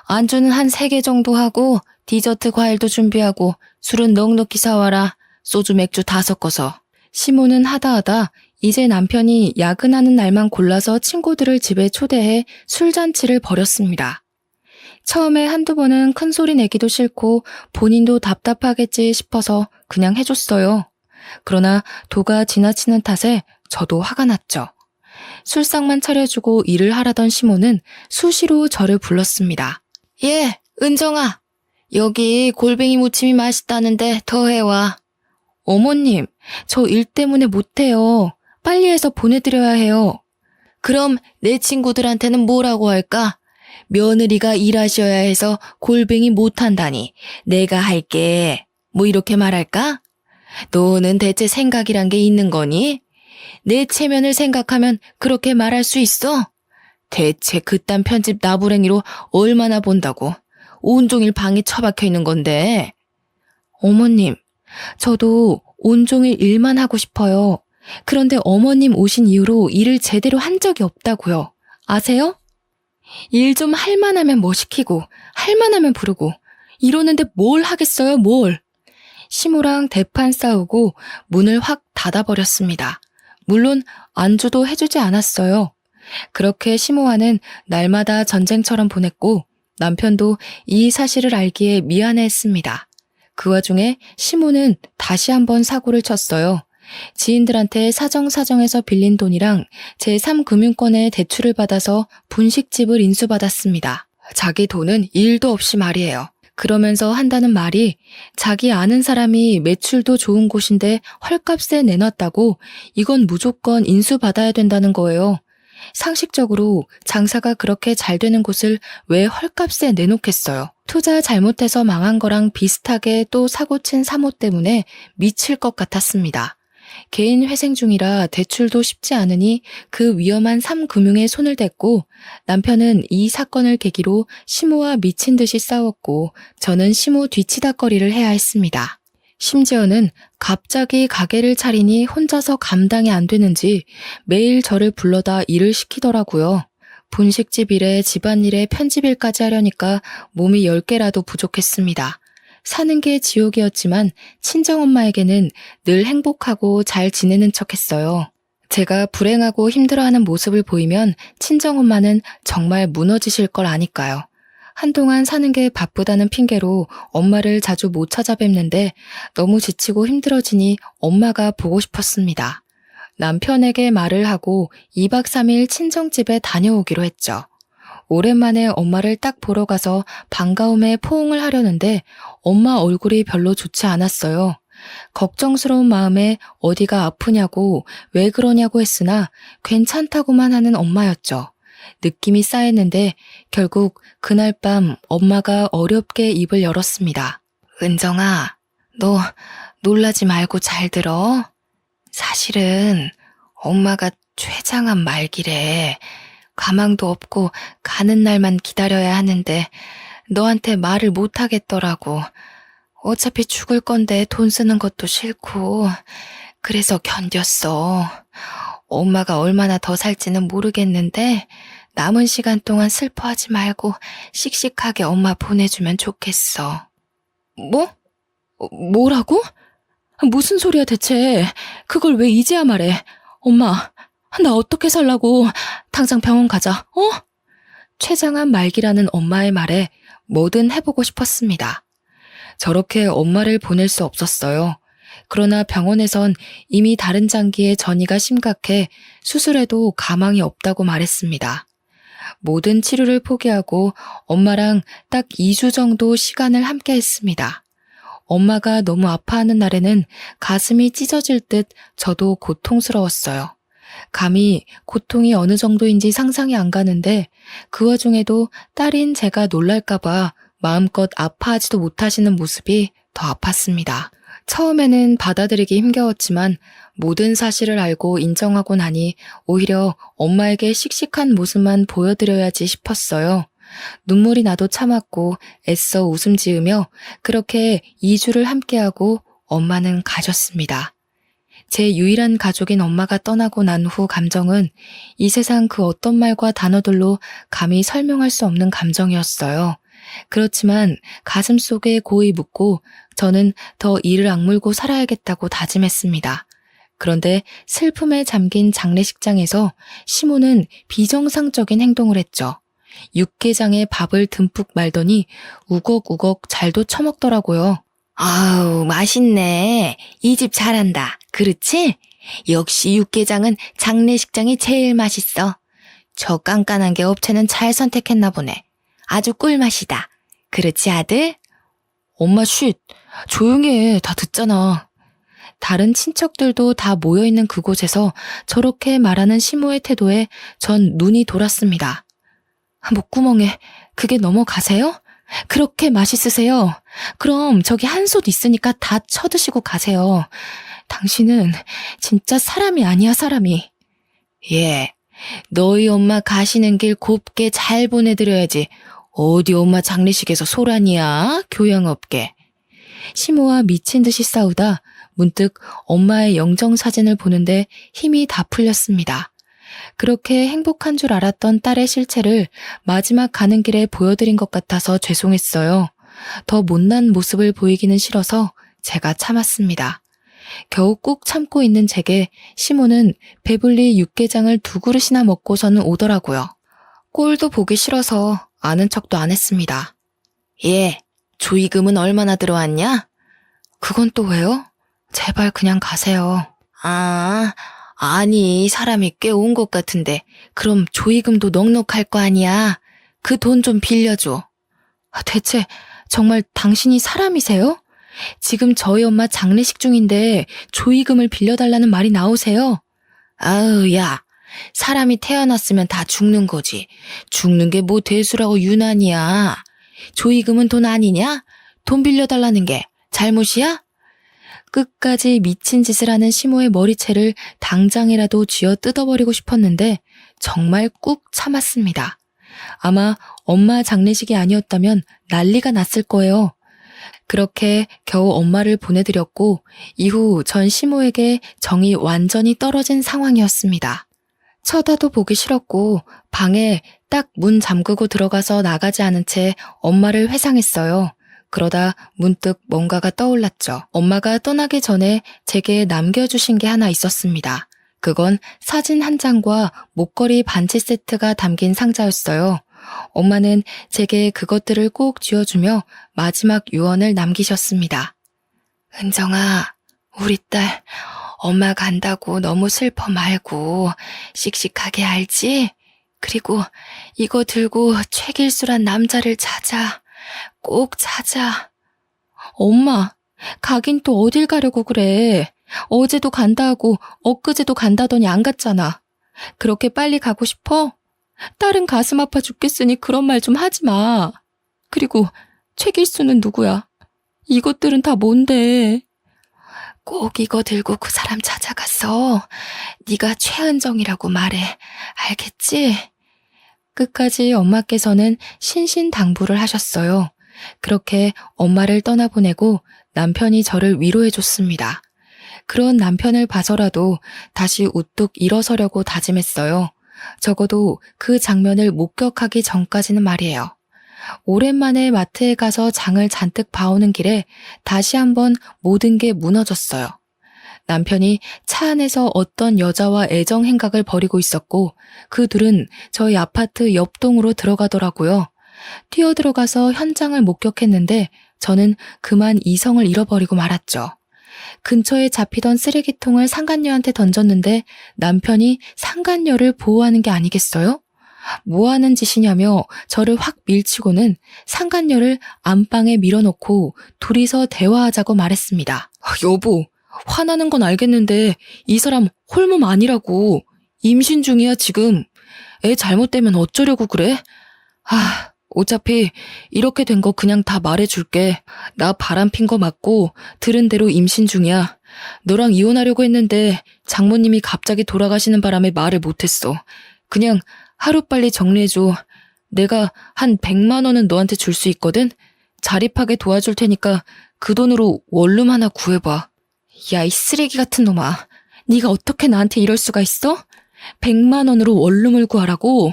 안주는 한 3개 정도 하고 디저트 과일도 준비하고 술은 넉넉히 사와라. 소주 맥주 다 섞어서. 시모는 하다하다 이제 남편이 야근하는 날만 골라서 친구들을 집에 초대해 술잔치를 벌였습니다. 처음에 한두 번은 큰 소리 내기도 싫고 본인도 답답하겠지 싶어서 그냥 해줬어요. 그러나 도가 지나치는 탓에 저도 화가 났죠. 술상만 차려주고 일을 하라던 시모는 수시로 저를 불렀습니다. 예, 은정아. 여기 골뱅이 무침이 맛있다는데 더 해와. 어머님, 저 일 때문에 못해요. 빨리 해서 보내드려야 해요. 그럼 내 친구들한테는 뭐라고 할까? 며느리가 일하셔야 해서 골뱅이 못한다니 내가 할게. 뭐 이렇게 말할까? 너는 대체 생각이란 게 있는 거니? 내 체면을 생각하면 그렇게 말할 수 있어? 대체 그딴 편집 나부랭이로 얼마나 본다고? 온종일 방에 처박혀 있는 건데. 어머님, 저도 온종일 일만 하고 싶어요. 그런데 어머님 오신 이후로 일을 제대로 한 적이 없다고요. 아세요? 일 좀 할 만하면 뭐 시키고, 할 만하면 부르고, 이러는데 뭘 하겠어요, 뭘. 시모랑 대판 싸우고 문을 확 닫아버렸습니다. 물론 안주도 해주지 않았어요. 그렇게 시모와는 날마다 전쟁처럼 보냈고 남편도 이 사실을 알기에 미안해했습니다. 그 와중에 시모는 다시 한번 사고를 쳤어요. 지인들한테 사정사정해서 빌린 돈이랑 제3금융권의 대출을 받아서 분식집을 인수받았습니다. 자기 돈은 1도 없이 말이에요. 그러면서 한다는 말이 자기 아는 사람이 매출도 좋은 곳인데 헐값에 내놨다고 이건 무조건 인수받아야 된다는 거예요. 상식적으로 장사가 그렇게 잘 되는 곳을 왜 헐값에 내놓겠어요. 투자 잘못해서 망한 거랑 비슷하게 또 사고친 사모 때문에 미칠 것 같았습니다. 개인 회생 중이라 대출도 쉽지 않으니 그 위험한 삼금융에 손을 댔고 남편은 이 사건을 계기로 시모와 미친 듯이 싸웠고 저는 시모 뒤치다꺼리를 해야 했습니다. 심지어는 갑자기 가게를 차리니 혼자서 감당이 안 되는지 매일 저를 불러다 일을 시키더라고요. 분식집 일에 집안일에 편집일까지 하려니까 몸이 10개라도 부족했습니다. 사는 게 지옥이었지만 친정엄마에게는 늘 행복하고 잘 지내는 척했어요. 제가 불행하고 힘들어하는 모습을 보이면 친정엄마는 정말 무너지실 걸 아니까요. 한동안 사는 게 바쁘다는 핑계로 엄마를 자주 못 찾아뵙는데 너무 지치고 힘들어지니 엄마가 보고 싶었습니다. 남편에게 말을 하고 2박 3일 친정집에 다녀오기로 했죠. 오랜만에 엄마를 딱 보러 가서 반가움에 포옹을 하려는데 엄마 얼굴이 별로 좋지 않았어요. 걱정스러운 마음에 어디가 아프냐고 왜 그러냐고 했으나 괜찮다고만 하는 엄마였죠. 느낌이 싸했는데 결국 그날 밤 엄마가 어렵게 입을 열었습니다. 은정아, 너 놀라지 말고 잘 들어. 사실은 엄마가 췌장암 말기래. 가망도 없고 가는 날만 기다려야 하는데 너한테 말을 못 하겠더라고. 어차피 죽을 건데 돈 쓰는 것도 싫고 그래서 견뎠어. 엄마가 얼마나 더 살지는 모르겠는데 남은 시간 동안 슬퍼하지 말고 씩씩하게 엄마 보내주면 좋겠어. 뭐? 뭐라고? 무슨 소리야 대체. 그걸 왜 이제야 말해. 엄마, 나 어떻게 살라고. 당장 병원 가자. 어? 췌장암 말기라는 엄마의 말에 뭐든 해보고 싶었습니다. 저렇게 엄마를 보낼 수 없었어요. 그러나 병원에선 이미 다른 장기의 전이가 심각해 수술해도 가망이 없다고 말했습니다. 모든 치료를 포기하고 엄마랑 딱 2주 정도 시간을 함께 했습니다. 엄마가 너무 아파하는 날에는 가슴이 찢어질 듯 저도 고통스러웠어요. 감히 고통이 어느 정도인지 상상이 안 가는데 그 와중에도 딸인 제가 놀랄까봐 마음껏 아파하지도 못하시는 모습이 더 아팠습니다. 처음에는 받아들이기 힘겨웠지만 모든 사실을 알고 인정하고 나니 오히려 엄마에게 씩씩한 모습만 보여드려야지 싶었어요. 눈물이 나도 참았고 애써 웃음 지으며 그렇게 2주를 함께하고 엄마는 가셨습니다. 제 유일한 가족인 엄마가 떠나고 난 후 감정은 이 세상 그 어떤 말과 단어들로 감히 설명할 수 없는 감정이었어요. 그렇지만 가슴 속에 고이 묻고 저는 더 이를 악물고 살아야겠다고 다짐했습니다. 그런데 슬픔에 잠긴 장례식장에서 시모는 비정상적인 행동을 했죠. 육개장에 밥을 듬뿍 말더니 우걱우걱 잘도 처먹더라고요. 아우, 맛있네. 이 집 잘한다. 그렇지? 역시 육개장은 장례식장이 제일 맛있어. 저 깐깐한 게 업체는 잘 선택했나 보네. 아주 꿀맛이다. 그렇지, 아들? 엄마 쉿. 조용히 해. 다 듣잖아. 다른 친척들도 다 모여있는 그곳에서 저렇게 말하는 시모의 태도에 전 눈이 돌았습니다. 목구멍에 그게 넘어가세요? 그렇게 맛있으세요? 그럼 저기 한솥 있으니까 다 쳐드시고 가세요. 당신은 진짜 사람이 아니야, 사람이. 예, 너희 엄마 가시는 길 곱게 잘 보내드려야지. 어디 엄마 장례식에서 소란이야, 교양 없게. 시모와 미친 듯이 싸우다 문득 엄마의 영정사진을 보는데 힘이 다 풀렸습니다. 그렇게 행복한 줄 알았던 딸의 실체를 마지막 가는 길에 보여드린 것 같아서 죄송했어요. 더 못난 모습을 보이기는 싫어서 제가 참았습니다. 겨우 꾹 참고 있는 제게 시모는 배불리 육개장을 2그릇이나 먹고서는 오더라고요. 꼴도 보기 싫어서 아는 척도 안 했습니다. 예, 조의금은 얼마나 들어왔냐? 그건 또 왜요? 제발 그냥 가세요. 아니 사람이 꽤 온 것 같은데 그럼 조의금도 넉넉할 거 아니야. 그 돈 좀 빌려줘. 대체 정말 당신이 사람이세요? 지금 저희 엄마 장례식 중인데 조의금을 빌려달라는 말이 나오세요? 아우 야, 사람이 태어났으면 다 죽는 거지. 죽는 게 뭐 대수라고 유난이야. 조의금은 돈 아니냐? 돈 빌려달라는 게 잘못이야? 끝까지 미친 짓을 하는 시모의 머리채를 당장이라도 쥐어 뜯어버리고 싶었는데 정말 꾹 참았습니다. 아마 엄마 장례식이 아니었다면 난리가 났을 거예요. 그렇게 겨우 엄마를 보내드렸고 이후 전 시모에게 정이 완전히 떨어진 상황이었습니다. 쳐다도 보기 싫었고 방에 딱 문 잠그고 들어가서 나가지 않은 채 엄마를 회상했어요. 그러다 문득 뭔가가 떠올랐죠. 엄마가 떠나기 전에 제게 남겨주신 게 하나 있었습니다. 그건 사진 한 장과 목걸이 반지 세트가 담긴 상자였어요. 엄마는 제게 그것들을 꼭 쥐어주며 마지막 유언을 남기셨습니다. 은정아, 우리 딸 엄마 간다고 너무 슬퍼 말고 씩씩하게 알지? 그리고 이거 들고 최길수란 남자를 찾아. 꼭 찾아. 엄마, 가긴 또 어딜 가려고 그래. 어제도 간다 하고 엊그제도 간다더니 안 갔잖아. 그렇게 빨리 가고 싶어? 딸은 가슴 아파 죽겠으니 그런 말 좀 하지 마. 그리고 최길수는 누구야? 이것들은 다 뭔데? 꼭 이거 들고 그 사람 찾아갔어. 네가 최은정이라고 말해. 알겠지? 끝까지 엄마께서는 신신당부를 하셨어요. 그렇게 엄마를 떠나보내고 남편이 저를 위로해줬습니다. 그런 남편을 봐서라도 다시 우뚝 일어서려고 다짐했어요. 적어도 그 장면을 목격하기 전까지는 말이에요. 오랜만에 마트에 가서 장을 잔뜩 봐오는 길에 다시 한번 모든 게 무너졌어요. 남편이 차 안에서 어떤 여자와 애정 행각을 벌이고 있었고 그 둘은 저희 아파트 옆동으로 들어가더라고요. 뛰어들어가서 현장을 목격했는데 저는 그만 이성을 잃어버리고 말았죠. 근처에 잡히던 쓰레기통을 상간녀한테 던졌는데 남편이 상간녀를 보호하는 게 아니겠어요? 뭐 하는 짓이냐며 저를 확 밀치고는 상간녀를 안방에 밀어놓고 둘이서 대화하자고 말했습니다. 여보, 화나는 건 알겠는데 이 사람 홀몸 아니라고. 임신 중이야 지금. 애 잘못되면 어쩌려고 그래? 어차피 이렇게 된 거 그냥 다 말해줄게. 나 바람핀 거 맞고 들은 대로 임신 중이야. 너랑 이혼하려고 했는데 장모님이 갑자기 돌아가시는 바람에 말을 못했어. 그냥 하루빨리 정리해줘. 내가 한 100만 원은 너한테 줄 수 있거든? 자립하게 도와줄 테니까 그 돈으로 원룸 하나 구해봐. 야, 이 쓰레기 같은 놈아. 네가 어떻게 나한테 이럴 수가 있어? 100만 원으로 원룸을 구하라고?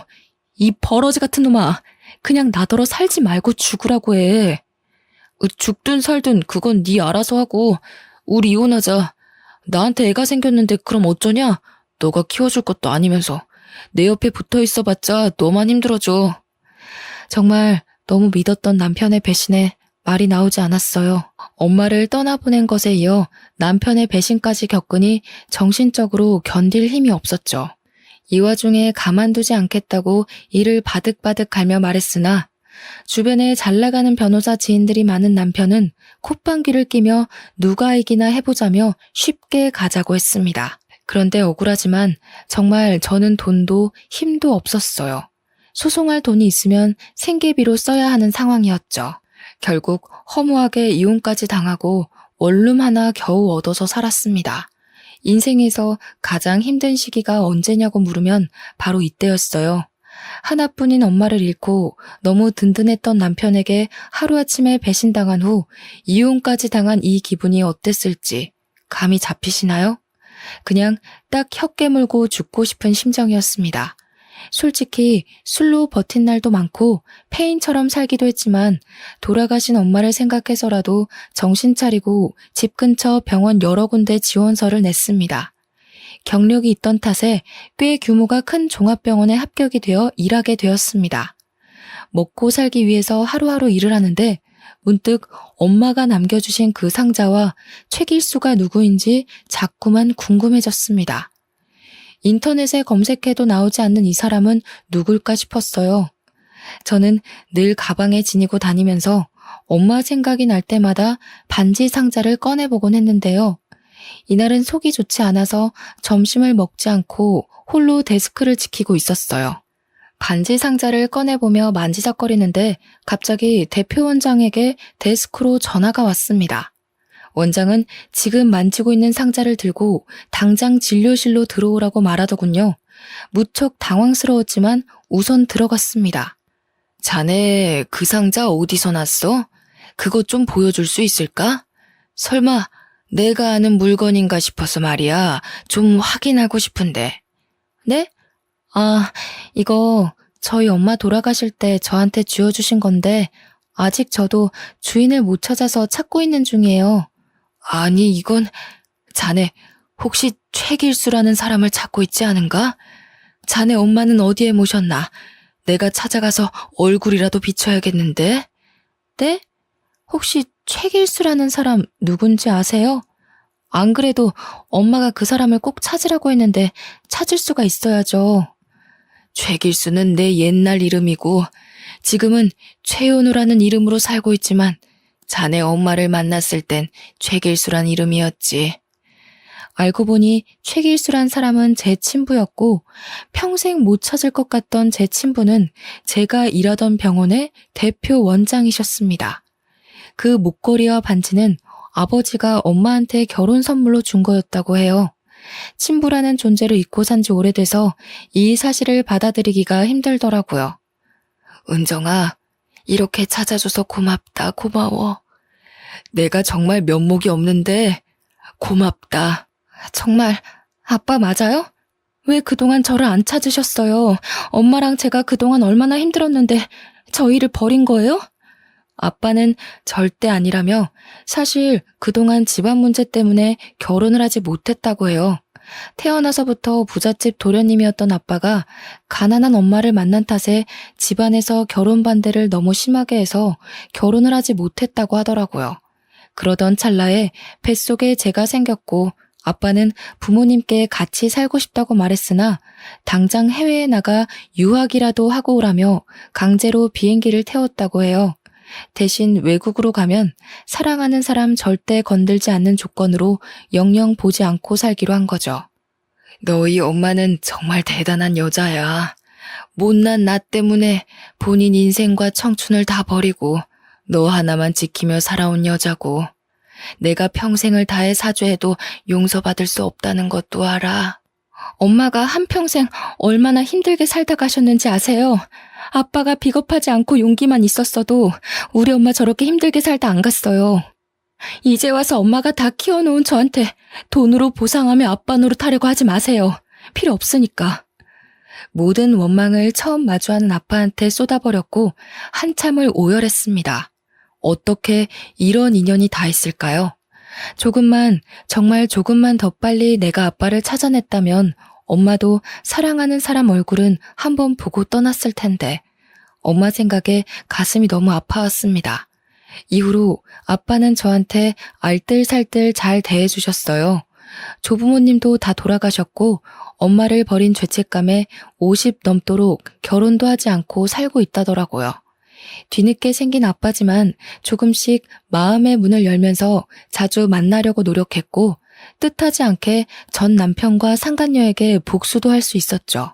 이 버러지 같은 놈아. 그냥 나더러 살지 말고 죽으라고 해. 죽든 살든 그건 네 알아서 하고 우리 이혼하자. 나한테 애가 생겼는데 그럼 어쩌냐? 너가 키워줄 것도 아니면서. 내 옆에 붙어 있어봤자 너만 힘들어져. 정말 너무 믿었던 남편의 배신에 말이 나오지 않았어요. 엄마를 떠나보낸 것에 이어 남편의 배신까지 겪으니 정신적으로 견딜 힘이 없었죠. 이 와중에 가만두지 않겠다고 이를 바득바득 갈며 말했으나 주변에 잘 나가는 변호사 지인들이 많은 남편은 콧방귀를 끼며 누가 이기나 해보자며 쉽게 가자고 했습니다. 그런데 억울하지만 정말 저는 돈도 힘도 없었어요. 소송할 돈이 있으면 생계비로 써야 하는 상황이었죠. 결국 허무하게 이혼까지 당하고 원룸 하나 겨우 얻어서 살았습니다. 인생에서 가장 힘든 시기가 언제냐고 물으면 바로 이때였어요. 하나뿐인 엄마를 잃고 너무 든든했던 남편에게 하루아침에 배신당한 후 이혼까지 당한 이 기분이 어땠을지 감이 잡히시나요? 그냥 딱 혀 깨물고 죽고 싶은 심정이었습니다. 솔직히 술로 버틴 날도 많고 폐인처럼 살기도 했지만 돌아가신 엄마를 생각해서라도 정신 차리고 집 근처 병원 여러 군데 지원서를 냈습니다. 경력이 있던 탓에 꽤 규모가 큰 종합병원에 합격이 되어 일하게 되었습니다. 먹고 살기 위해서 하루하루 일을 하는데 문득 엄마가 남겨주신 그 상자와 최길수가 누구인지 자꾸만 궁금해졌습니다. 인터넷에 검색해도 나오지 않는 이 사람은 누굴까 싶었어요. 저는 늘 가방에 지니고 다니면서 엄마 생각이 날 때마다 반지 상자를 꺼내보곤 했는데요. 이날은 속이 좋지 않아서 점심을 먹지 않고 홀로 데스크를 지키고 있었어요. 반지 상자를 꺼내보며 만지작거리는데 갑자기 대표 원장에게 데스크로 전화가 왔습니다. 원장은 지금 만지고 있는 상자를 들고 당장 진료실로 들어오라고 말하더군요. 무척 당황스러웠지만 우선 들어갔습니다. 자네 그 상자 어디서 났어? 그거 좀 보여줄 수 있을까? 설마 내가 아는 물건인가 싶어서 말이야. 좀 확인하고 싶은데. 네? 아, 이거 저희 엄마 돌아가실 때 저한테 쥐어주신 건데 아직 저도 주인을 못 찾아서 찾고 있는 중이에요. 아니, 이건 자네 혹시 최길수라는 사람을 찾고 있지 않은가? 자네 엄마는 어디에 모셨나? 내가 찾아가서 얼굴이라도 비춰야겠는데? 네? 혹시 최길수라는 사람 누군지 아세요? 안 그래도 엄마가 그 사람을 꼭 찾으라고 했는데 찾을 수가 있어야죠. 최길수는 내 옛날 이름이고 지금은 최연우라는 이름으로 살고 있지만 자네 엄마를 만났을 땐 최길수란 이름이었지. 알고 보니 최길수란 사람은 제 친부였고 평생 못 찾을 것 같던 제 친부는 제가 일하던 병원의 대표 원장이셨습니다. 그 목걸이와 반지는 아버지가 엄마한테 결혼 선물로 준 거였다고 해요. 친부라는 존재를 잊고 산 지 오래돼서 이 사실을 받아들이기가 힘들더라고요. 은정아, 이렇게 찾아줘서 고맙다, 고마워. 내가 정말 면목이 없는데 고맙다. 정말 아빠 맞아요? 왜 그동안 저를 안 찾으셨어요? 엄마랑 제가 그동안 얼마나 힘들었는데 저희를 버린 거예요? 아빠는 절대 아니라며 사실 그동안 집안 문제 때문에 결혼을 하지 못했다고 해요. 태어나서부터 부잣집 도련님이었던 아빠가 가난한 엄마를 만난 탓에 집안에서 결혼 반대를 너무 심하게 해서 결혼을 하지 못했다고 하더라고요. 그러던 찰나에 뱃속에 제가 생겼고 아빠는 부모님께 같이 살고 싶다고 말했으나 당장 해외에 나가 유학이라도 하고 오라며 강제로 비행기를 태웠다고 해요. 대신 외국으로 가면 사랑하는 사람 절대 건들지 않는 조건으로 영영 보지 않고 살기로 한 거죠. 너희 엄마는 정말 대단한 여자야. 못난 나 때문에 본인 인생과 청춘을 다 버리고 너 하나만 지키며 살아온 여자고 내가 평생을 다해 사죄해도 용서받을 수 없다는 것도 알아. 엄마가 한평생 얼마나 힘들게 살다 가셨는지 아세요? 아빠가 비겁하지 않고 용기만 있었어도 우리 엄마 저렇게 힘들게 살다 안 갔어요. 이제 와서 엄마가 다 키워놓은 저한테 돈으로 보상하며 아빠 노릇하려고 하지 마세요. 필요 없으니까. 모든 원망을 처음 마주하는 아빠한테 쏟아버렸고 한참을 오열했습니다. 어떻게 이런 인연이 다 있을까요? 정말 조금만 더 빨리 내가 아빠를 찾아냈다면 엄마도 사랑하는 사람 얼굴은 한번 보고 떠났을 텐데 엄마 생각에 가슴이 너무 아파왔습니다. 이후로 아빠는 저한테 알뜰살뜰 잘 대해주셨어요. 조부모님도 다 돌아가셨고 엄마를 버린 죄책감에 50 넘도록 결혼도 하지 않고 살고 있다더라고요. 뒤늦게 생긴 아빠지만 조금씩 마음의 문을 열면서 자주 만나려고 노력했고 뜻하지 않게 전 남편과 상간녀에게 복수도 할 수 있었죠.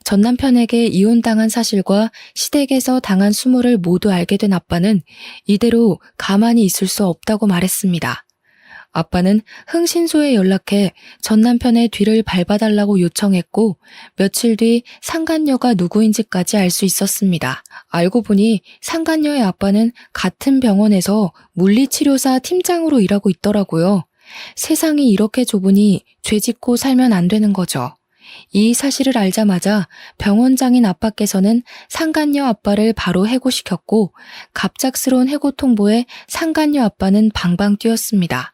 전 남편에게 이혼당한 사실과 시댁에서 당한 수모를 모두 알게 된 아빠는 이대로 가만히 있을 수 없다고 말했습니다. 아빠는 흥신소에 연락해 전 남편의 뒤를 밟아달라고 요청했고 며칠 뒤 상간녀가 누구인지까지 알 수 있었습니다. 알고 보니 상간녀의 아빠는 같은 병원에서 물리치료사 팀장으로 일하고 있더라고요. 세상이 이렇게 좁으니 죄짓고 살면 안 되는 거죠. 이 사실을 알자마자 병원장인 아빠께서는 상간녀 아빠를 바로 해고시켰고 갑작스러운 해고 통보에 상간녀 아빠는 방방 뛰었습니다.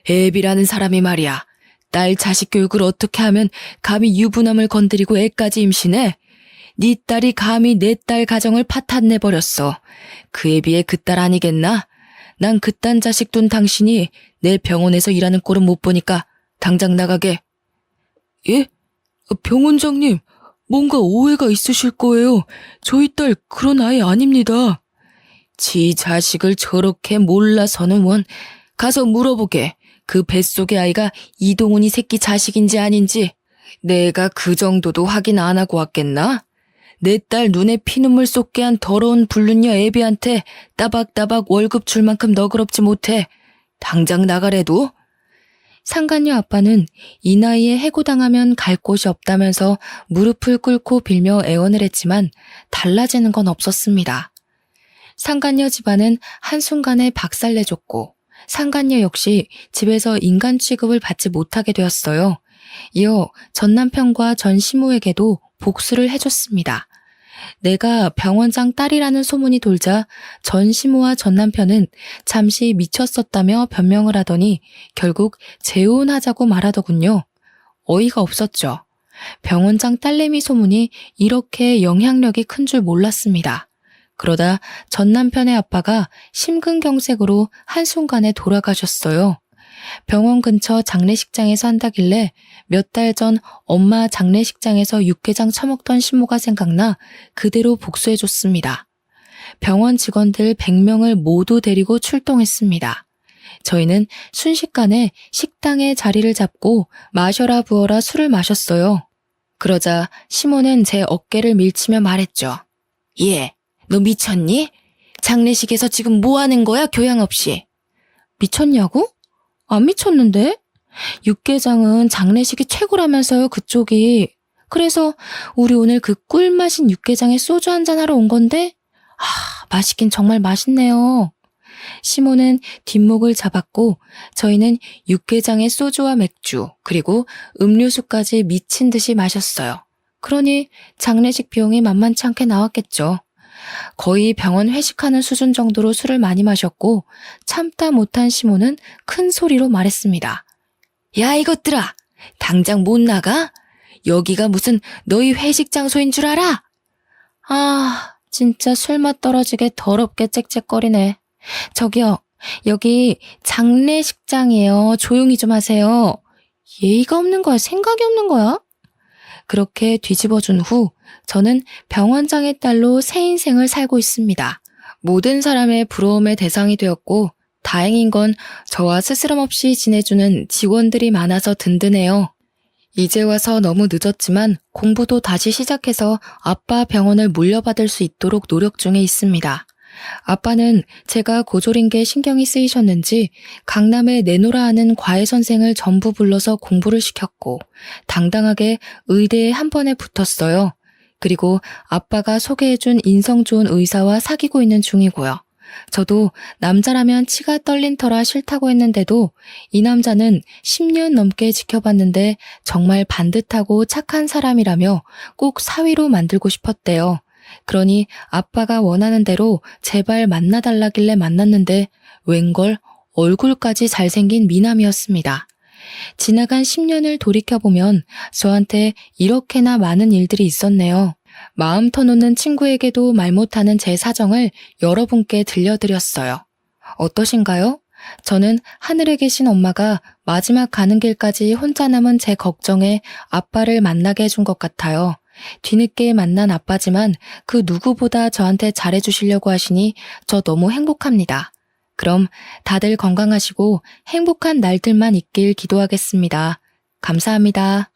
애비라는 사람이 말이야. 딸 자식 교육을 어떻게 하면 감히 유부남을 건드리고 애까지 임신해? 네 딸이 감히 내 딸 가정을 파탄내버렸어. 그에 비해 그 딸 아니겠나? 난 그딴 자식 둔 당신이 내 병원에서 일하는 꼴은 못 보니까 당장 나가게. 예? 병원장님, 뭔가 오해가 있으실 거예요. 저희 딸 그런 아이 아닙니다. 지 자식을 저렇게 몰라서는 원. 가서 물어보게. 그 뱃속의 아이가 이동훈이 새끼 자식인지 아닌지. 내가 그 정도도 확인 안 하고 왔겠나? 내 딸 눈에 피눈물 쏟게 한 더러운 불륜녀 애비한테 따박따박 월급 줄 만큼 너그럽지 못해. 당장 나가래도? 상간녀 아빠는 이 나이에 해고당하면 갈 곳이 없다면서 무릎을 꿇고 빌며 애원을 했지만 달라지는 건 없었습니다. 상간녀 집안은 한순간에 박살내줬고 상간녀 역시 집에서 인간 취급을 받지 못하게 되었어요. 이어 전 남편과 전 시모에게도 복수를 해줬습니다. 내가 병원장 딸이라는 소문이 돌자 전 시모와 전 남편은 잠시 미쳤었다며 변명을 하더니 결국 재혼하자고 말하더군요. 어이가 없었죠. 병원장 딸내미 소문이 이렇게 영향력이 큰 줄 몰랐습니다. 그러다 전 남편의 아빠가 심근경색으로 한순간에 돌아가셨어요. 병원 근처 장례식장에서 한다길래 몇 달 전 엄마 장례식장에서 육개장 처먹던 시모가 생각나 그대로 복수해줬습니다. 병원 직원들 100명을 모두 데리고 출동했습니다. 저희는 순식간에 식당에 자리를 잡고 마셔라 부어라 술을 마셨어요. 그러자 시모는 제 어깨를 밀치며 말했죠. 예, 너 미쳤니? 장례식에서 지금 뭐 하는 거야, 교양 없이? 미쳤냐고? 안 미쳤는데? 육개장은 장례식이 최고라면서요, 그쪽이. 그래서 우리 오늘 그 꿀맛인 육개장에 소주 한잔 하러 온 건데? 맛있긴 정말 맛있네요. 시모는 뒷목을 잡았고 저희는 육개장에 소주와 맥주 그리고 음료수까지 미친 듯이 마셨어요. 그러니 장례식 비용이 만만치 않게 나왔겠죠. 거의 병원 회식하는 수준 정도로 술을 많이 마셨고 참다 못한 시모는 큰 소리로 말했습니다. 야 이것들아! 당장 못 나가? 여기가 무슨 너희 회식 장소인 줄 알아? 진짜 술맛 떨어지게 더럽게 짹짹거리네. 저기요, 여기 장례식장이에요. 조용히 좀 하세요. 예의가 없는 거야? 생각이 없는 거야? 그렇게 뒤집어준 후 저는 병원장의 딸로 새 인생을 살고 있습니다. 모든 사람의 부러움의 대상이 되었고 다행인 건 저와 스스럼 없이 지내주는 직원들이 많아서 든든해요. 이제 와서 너무 늦었지만 공부도 다시 시작해서 아빠 병원을 물려받을 수 있도록 노력 중에 있습니다. 아빠는 제가 고졸인 게 신경이 쓰이셨는지 강남에 내노라 하는 과외 선생을 전부 불러서 공부를 시켰고 당당하게 의대에 한 번에 붙었어요. 그리고 아빠가 소개해준 인성 좋은 의사와 사귀고 있는 중이고요. 저도 남자라면 치가 떨린 터라 싫다고 했는데도 이 남자는 10년 넘게 지켜봤는데 정말 반듯하고 착한 사람이라며 꼭 사위로 만들고 싶었대요. 그러니 아빠가 원하는 대로 제발 만나달라길래 만났는데 웬걸 얼굴까지 잘생긴 미남이었습니다. 지나간 10년을 돌이켜보면 저한테 이렇게나 많은 일들이 있었네요. 마음 터놓는 친구에게도 말 못하는 제 사정을 여러분께 들려드렸어요. 어떠신가요? 저는 하늘에 계신 엄마가 마지막 가는 길까지 혼자 남은 제 걱정에 아빠를 만나게 해준 것 같아요. 뒤늦게 만난 아빠지만 그 누구보다 저한테 잘해주시려고 하시니 저 너무 행복합니다. 그럼 다들 건강하시고 행복한 날들만 있길 기도하겠습니다. 감사합니다.